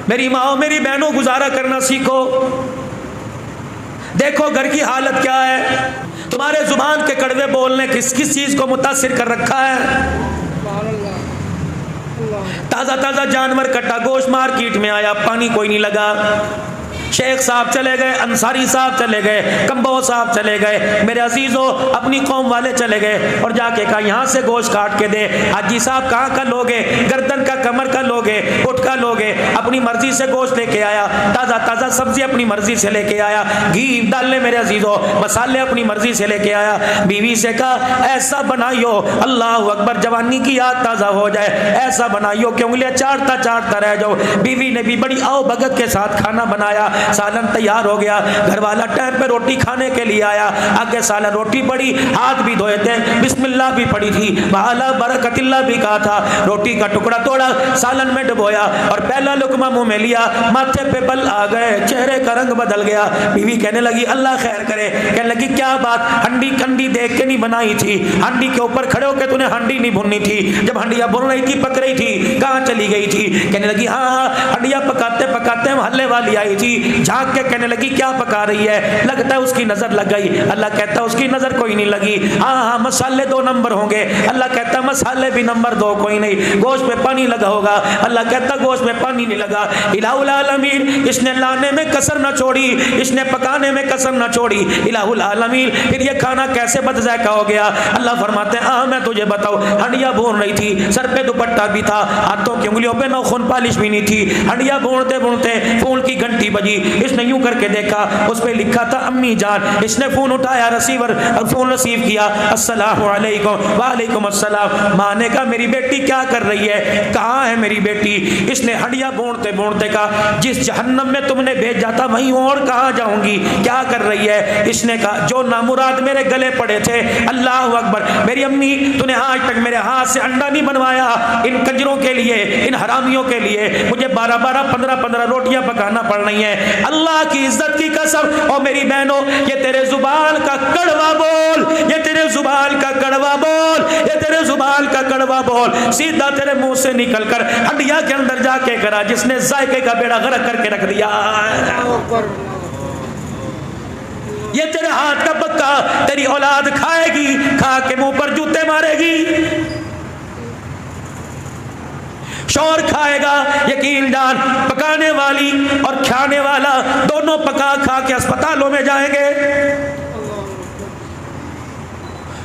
میری ماں میری بہنوں گزارا کرنا سیکھو. دیکھو گھر کی حالت کیا ہے. تمہارے زبان کے کڑوے بولنے کس کس چیز کو متاثر کر رکھا ہے. تازہ تازہ جانور کٹا گوشت مارکیٹ میں آیا, پانی کوئی نہیں لگا. شیخ صاحب چلے گئے, انصاری صاحب چلے گئے, کمبو صاحب چلے گئے, میرے عزیزوں اپنی قوم والے چلے گئے اور جا کے کہا یہاں سے گوشت کاٹ کے دے. حاجی صاحب کہاں کا لوگے, گردن کا, کمر کا لوگے, اٹھ کا لوگے. اپنی مرضی سے گوشت لے کے آیا, تازہ تازہ سبزی اپنی مرضی سے لے کے آیا, گھی ڈالنے میرے عزیزوں, مسالے اپنی مرضی سے لے کے آیا. بیوی سے کہا ایسا بنائیو, اللہ اکبر, جوانی کی یاد تازہ ہو جائے, ایسا بنائیو کہ انگلیاں چاٹتا چاٹتا رہ جاؤ. بیوی نے بھی بڑی آؤ بھگت کے ساتھ کھانا بنایا, سالن تیار ہو گیا. گھر والا ٹائم پہ روٹی کھانے کے لیے آیا, آگے سالن روٹی پڑی, ہاتھ بھی دھوئے تھے, بسم اللہ بھی پڑی تھی, وعلی برکت اللہ بھی کہا تھا. روٹی کا ٹکڑا توڑا, سالن میں ڈبویا اور پہلا لقمہ منہ میں لیا, ماتھے پہ بل آ گئے, چہرے کا رنگ بدل گیا. بیوی کہنے لگی اللہ خیر کرے. کہنے لگی کیا بات, ہنڈی کنڈی دیکھ کے نہیں بنائی تھی, ہنڈی کے اوپر کھڑے ہو کے تو نے ہنڈی نہیں بھونی تھی, جب ہنڈیاں بھون رہی تھی پک رہی تھی, کہاں چلی گئی تھی. کہنے لگی ہاں ہنڈیاں پکاتے پکاتے محلے والی آئی تھی, جھانک کے کہنے لگی کیا پکا رہی ہے, لگتا ہے اس کی نظر لگ گئی. اللہ کہتا ہے اس کی نظر کوئی نہیں لگی, ہاں مسالے 2 نمبر ہوں گے. اللہ کہتا ہے مسالے بھی نمبر 2 کوئی نہیں, گوشت میں پانی لگا ہوگا. اللہ کہتا ہے گوشت میں پانی نہیں لگا. الہ العالمین, اس نے لانے میں کسر نہ چھوڑی, اس نے پکانے میں کسر نہ چھوڑی. الہ العالمین, پھر یہ کھانا کیسے بد ذائقہ ہو گیا. اللہ فرماتے ہیں ہاں میں تجھے بتاؤں, ہنڈیاں بھون رہی تھی, سر پہ دوپٹہ بھی تھا, ہاتھوں کی انگلیوں پہ ناخن پالش بھی نہیں تھی, ہنڈیاں بھونتے بھونتے فون کی گھنٹی بجی. اس نے یوں کر کے دیکھا, اس پہ لکھا تھا امی جان. اس نے فون اٹھایا, ریسیور فون ریسیو کیا, السلام علیکم. وعلیکم السلام. ماں نے کہا میری بیٹی کیا کر رہی ہے, کہاں ہے میری بیٹی. اس نے ہنڈیاں بھونتے بھونتے کہا جس جہنم میں تم نے بھیجا تھا وہیں اور کہاں جاؤں گی, کیا کر رہی ہے. اس نے کہا جو نامراد میرے گلے پڑے تھے, اللہ اکبر, میری امی تو نے آج تک میرے ہاتھ سے انڈا نہیں بنوایا, ان کنجروں کے لیے, ان حرامیوں کے لیے مجھے 12 15 روٹیاں پکانا پڑ رہی ہیں. اللہ کی عزت کی قسم, اور میری بہنوں یہ تیرے زبان کا کڑوا بول, یہ تیرے زبان کا کڑوا بول, یہ تیرے زبان کا کڑوا بول سیدھا تیرے منہ سے نکل کر ہڈیا کے اندر جا کے کرا, جس نے ذائقے کا بیڑا غرق کر کے رکھ دیا. یہ تیرے ہاتھ کا پکا تیری اولاد کھائے گی, کھا کے منہ پر جوتے مارے گی. شور کھائے گا, یقین جان پکانے والی اور کھانے والا دونوں پکا کھا کے اسپتالوں میں جائیں گے.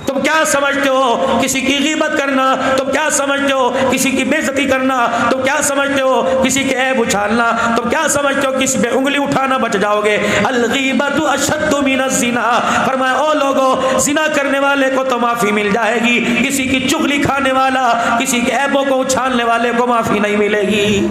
تم کیا سمجھتے ہو کسی کی غیبت کرنا, تم کیا سمجھتے ہو کسی کی بے عزتی کرنا, تم کیا سمجھتے ہو کسی کے عیب اچھالنا, تم کیا سمجھتے ہو کسی پہ انگلی اٹھانا بچ جاؤ گے. الغیبت اشد من الزنا, فرمایا او لوگوں زنا کرنے والے کو تو معافی مل جائے گی, کسی کی چغلی کھانے والا, کسی کے عیبوں کو اچھالنے والے کو معافی نہیں ملے گی.